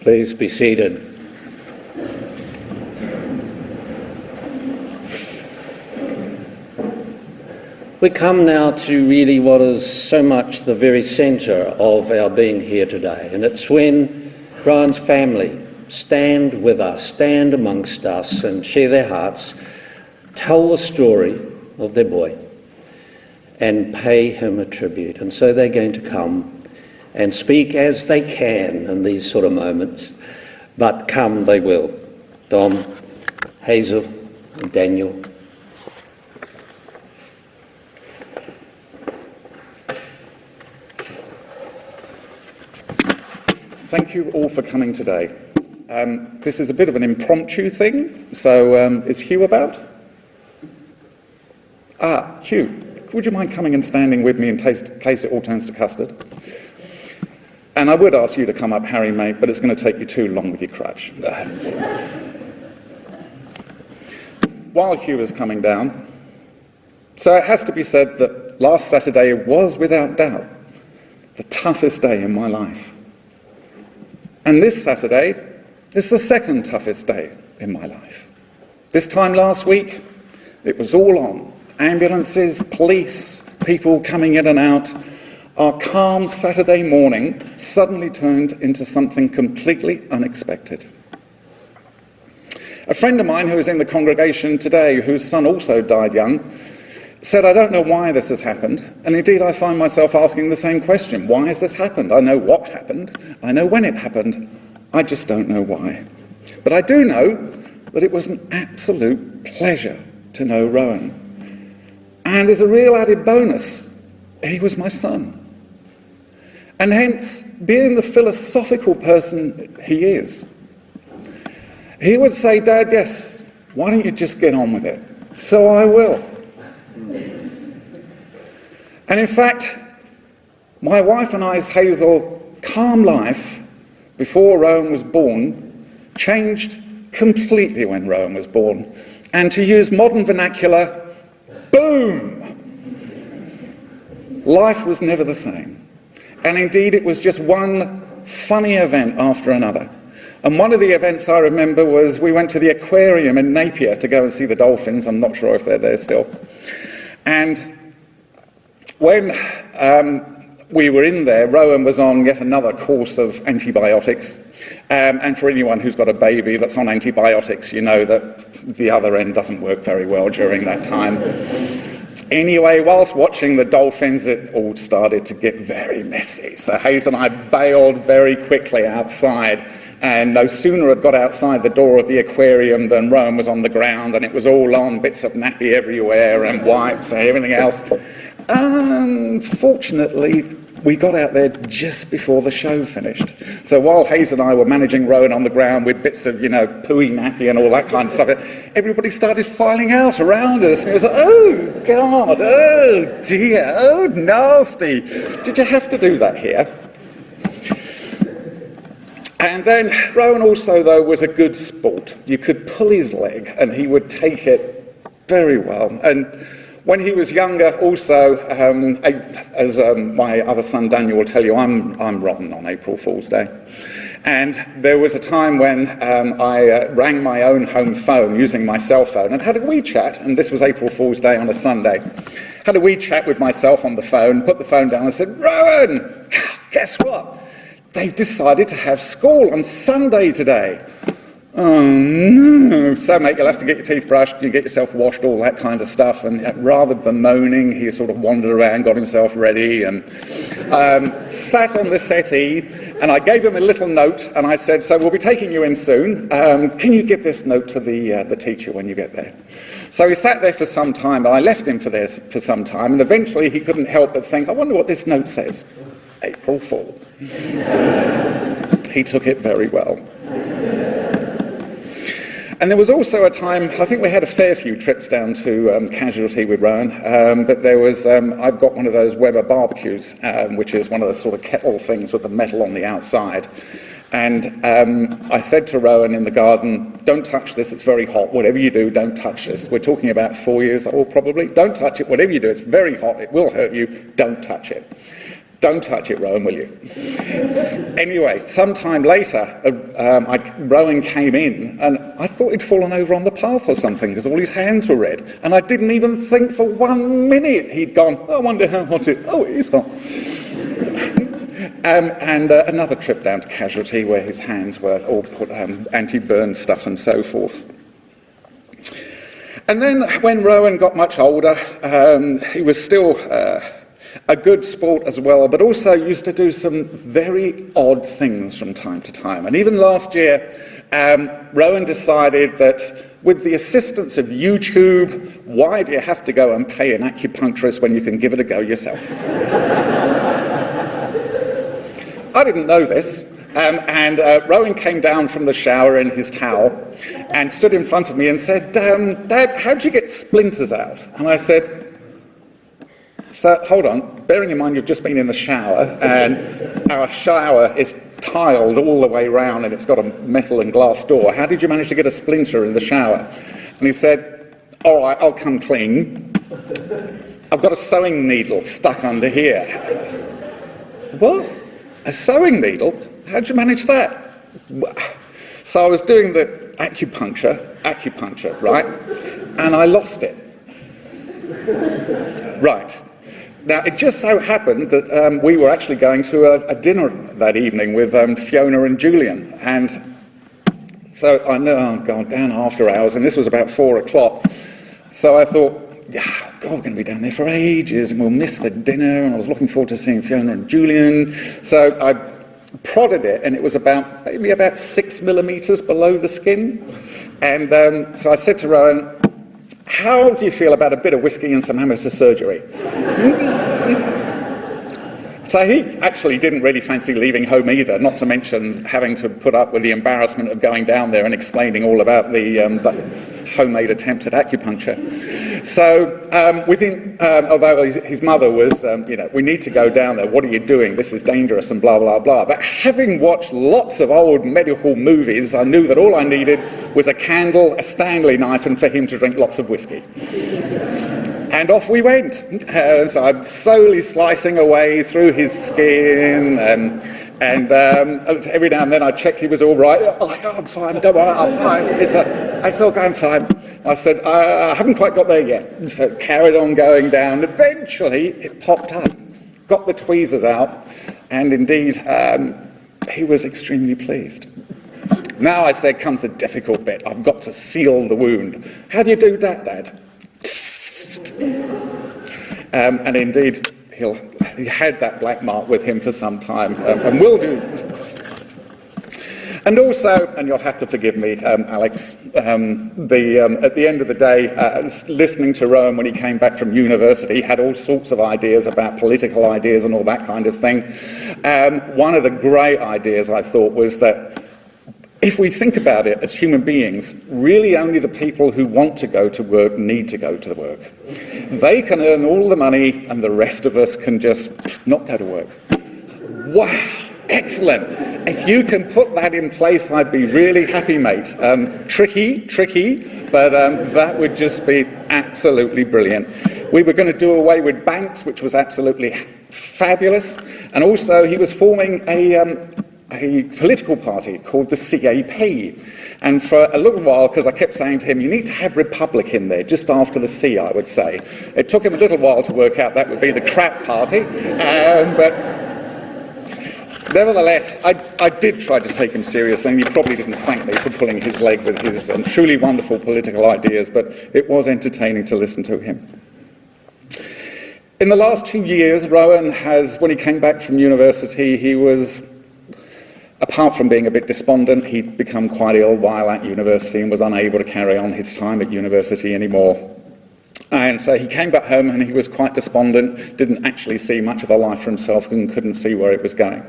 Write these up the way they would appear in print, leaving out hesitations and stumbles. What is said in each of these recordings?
Please be seated. We come now to really what is so much the very centre of our being here today, and it's when Rowan's family stand with us, stand amongst us and share their hearts, tell the story of their boy and pay him a tribute. And so they're going to come and speak as they can in these sort of moments, but come they will. Dom, Hazel and Daniel. Thank you all for coming today. This is a bit of an impromptu thing, so is Hugh about? Hugh, would you mind coming and standing with me in case it all turns to custard? And I would ask you to come up, Harry, mate, but it's going to take you too long with your crutch. While Hugh is coming down, so it has to be said that last Saturday was, without doubt, the toughest day in my life. And this Saturday is the second toughest day in my life. This time last week, it was all on. Ambulances, police, people coming in and out. Our calm Saturday morning suddenly turned into something completely unexpected. A friend of mine who was in the congregation today, whose son also died young, said, I don't know why this has happened, and indeed I find myself asking the same question. Why has this happened? I know what happened, I know when it happened, I just don't know why. But I do know that it was an absolute pleasure to know Rowan. And as a real added bonus, he was my son. And hence, being the philosophical person he is, he would say, Dad, yes, why don't you just get on with it? So I will. And in fact, my wife and I's Hazel calm life before Rowan was born changed completely when Rowan was born. And to use modern vernacular, boom! Life was never the same. And indeed, it was just one funny event after another. And one of the events I remember was we went to the aquarium in Napier to go and see the dolphins. I'm not sure if they're there still. And when we were in there, Rowan was on yet another course of antibiotics. And for anyone who's got a baby that's on antibiotics, you know that the other end doesn't work very well during that time. Anyway, whilst watching the dolphins, it all started to get very messy. So Hazel and I bailed very quickly outside. And no sooner had got outside the door of the aquarium than Rowan was on the ground, and it was all on, bits of nappy everywhere and wipes and everything else. Unfortunately, we got out there just before the show finished. So while Hazel and I were managing Rowan on the ground with bits of, pooey nappy and all that kind of stuff, everybody started filing out around us. And it was like, oh, God, oh, dear, oh, nasty. Did you have to do that here? And then Rowan also, though, was a good sport. You could pull his leg and he would take it very well. And when he was younger also, as my other son Daniel will tell you, I'm rotten on April Fool's Day. And there was a time when I rang my own home phone using my cell phone and had a wee chat, and this was April Fool's Day on a Sunday. Had a wee chat with myself on the phone, put the phone down and said, Rowan, guess what? They've decided to have school on Sunday today. Oh no. So mate, you'll have to get your teeth brushed, you get yourself washed, all that kind of stuff. And rather bemoaning, he sort of wandered around, got himself ready and sat on the settee. And I gave him a little note and I said, so we'll be taking you in soon. Can you give this note to the teacher when you get there? So he sat there for some time, and I left him for some time, and eventually he couldn't help but think, I wonder what this note says. April Fool. He took it very well. And there was also a time, I think we had a fair few trips down to Casualty with Rowan, but there was, I've got one of those Weber barbecues, which is one of the sort of kettle things with the metal on the outside. And I said to Rowan in the garden, don't touch this, it's very hot, whatever you do, don't touch this. We're talking about 4 years old probably. Don't touch it, whatever you do, it's very hot, it will hurt you, don't touch it. Don't touch it, Rowan, will you? Anyway, sometime later, Rowan came in, and I thought he'd fallen over on the path or something, because all his hands were red. And I didn't even think for 1 minute he'd gone, I wonder how hot it is. Oh, it is hot. And another trip down to Casualty, where his hands were all put anti-burn stuff and so forth. And then when Rowan got much older, he was still a good sport as well, but also used to do some very odd things from time to time. And even last year, Rowan decided that with the assistance of YouTube, why do you have to go and pay an acupuncturist when you can give it a go yourself? I didn't know this. And Rowan came down from the shower in his towel and stood in front of me and said, Dad, how'd you get splinters out? And I said, so, hold on, bearing in mind you've just been in the shower, and our shower is tiled all the way round and it's got a metal and glass door. How did you manage to get a splinter in the shower? And he said, all right, I'll come clean. I've got a sewing needle stuck under here. I said, what? A sewing needle? How'd you manage that? So I was doing the acupuncture, right? And I lost it. Right. Now, it just so happened that we were actually going to a dinner that evening with Fiona and Julian. And so I know, oh God, down after hours, and this was about 4 o'clock. So I thought, yeah, God, we're going to be down there for ages, and we'll miss the dinner, and I was looking forward to seeing Fiona and Julian. So I prodded it, and it was maybe about 6 millimetres below the skin. And so I said to Rowan, how do you feel about a bit of whiskey and some amateur surgery? So he actually didn't really fancy leaving home either, not to mention having to put up with the embarrassment of going down there and explaining all about the homemade attempts at acupuncture. So although his mother was, we need to go down there, what are you doing? This is dangerous and blah, blah, blah. But having watched lots of old medical movies, I knew that all I needed was a candle, a Stanley knife, and for him to drink lots of whiskey. And off we went. So I'm slowly slicing away through his skin, and every now and then I checked he was all right. Oh, I'm fine, don't worry, I'm fine. It's all going fine. I said, I haven't quite got there yet. So carried on going down. Eventually it popped up, got the tweezers out, and indeed he was extremely pleased. Now, I said, comes the difficult bit. I've got to seal the wound. How do you do that, Dad? And indeed, he had that black mark with him for some time, and will do. And also, and you'll have to forgive me, Alex, at the end of the day, listening to Rowan when he came back from university, he had all sorts of ideas about political ideas and all that kind of thing. One of the great ideas, I thought, was that if we think about it as human beings, really only the people who want to go to work need to go to work. They can earn all the money and the rest of us can just not go to work. Wow, excellent. If you can put that in place, I'd be really happy, mate. Tricky, but that would just be absolutely brilliant. We were going to do away with banks, which was absolutely fabulous. And also he was forming a political party called the CAP. And for a little while, because I kept saying to him, you need to have Republic in there, just after the C, I would say. It took him a little while to work out that would be the crap party. But nevertheless, I did try to take him seriously, and he probably didn't thank me for pulling his leg with his truly wonderful political ideas, but it was entertaining to listen to him. In the last 2 years, Rowan when he came back from university, he was, apart from being a bit despondent, he'd become quite ill while at university and was unable to carry on his time at university anymore. And so he came back home and he was quite despondent, didn't actually see much of a life for himself and couldn't see where it was going.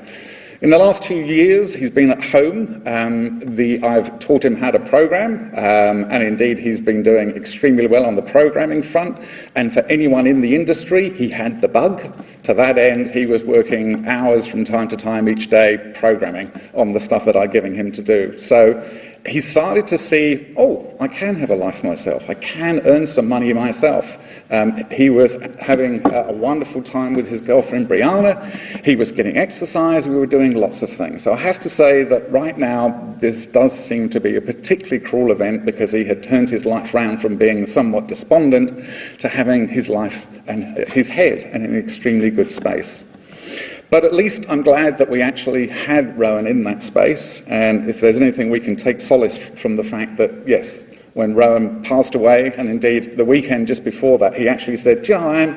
In the last 2 years, he's been at home. I've taught him how to program, and indeed he's been doing extremely well on the programming front. And for anyone in the industry, he had the bug. To that end, he was working hours from time to time each day programming on the stuff that I'd given him to do. So he started to see, oh, I can have a life myself. I can earn some money myself. He was having a wonderful time with his girlfriend, Brianna. He was getting exercise. We were doing lots of things. So I have to say that right now, this does seem to be a particularly cruel event because he had turned his life round from being somewhat despondent to having his life and his head in an extremely good space. But at least I'm glad that we actually had Rowan in that space, and if there's anything we can take solace from the fact that, yes, when Rowan passed away, and indeed the weekend just before that, he actually said, "You know,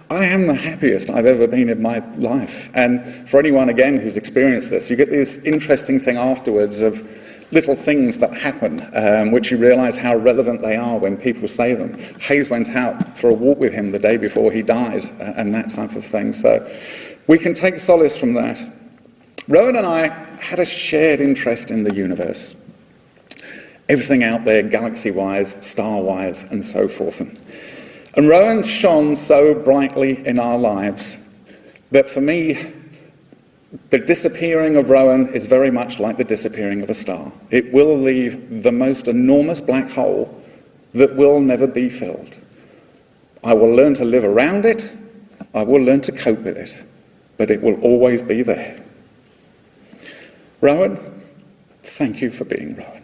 I am the happiest I've ever been in my life." And for anyone, again, who's experienced this, you get this interesting thing afterwards of little things that happen, which you realise how relevant they are when people say them. Hayes went out for a walk with him the day before he died, and that type of thing. So we can take solace from that. Rowan and I had a shared interest in the universe. Everything out there, galaxy-wise, star-wise, and so forth. And Rowan shone so brightly in our lives that for me, the disappearing of Rowan is very much like the disappearing of a star. It will leave the most enormous black hole that will never be filled. I will learn to live around it. I will learn to cope with it. But it will always be there. Rowan, thank you for being Rowan.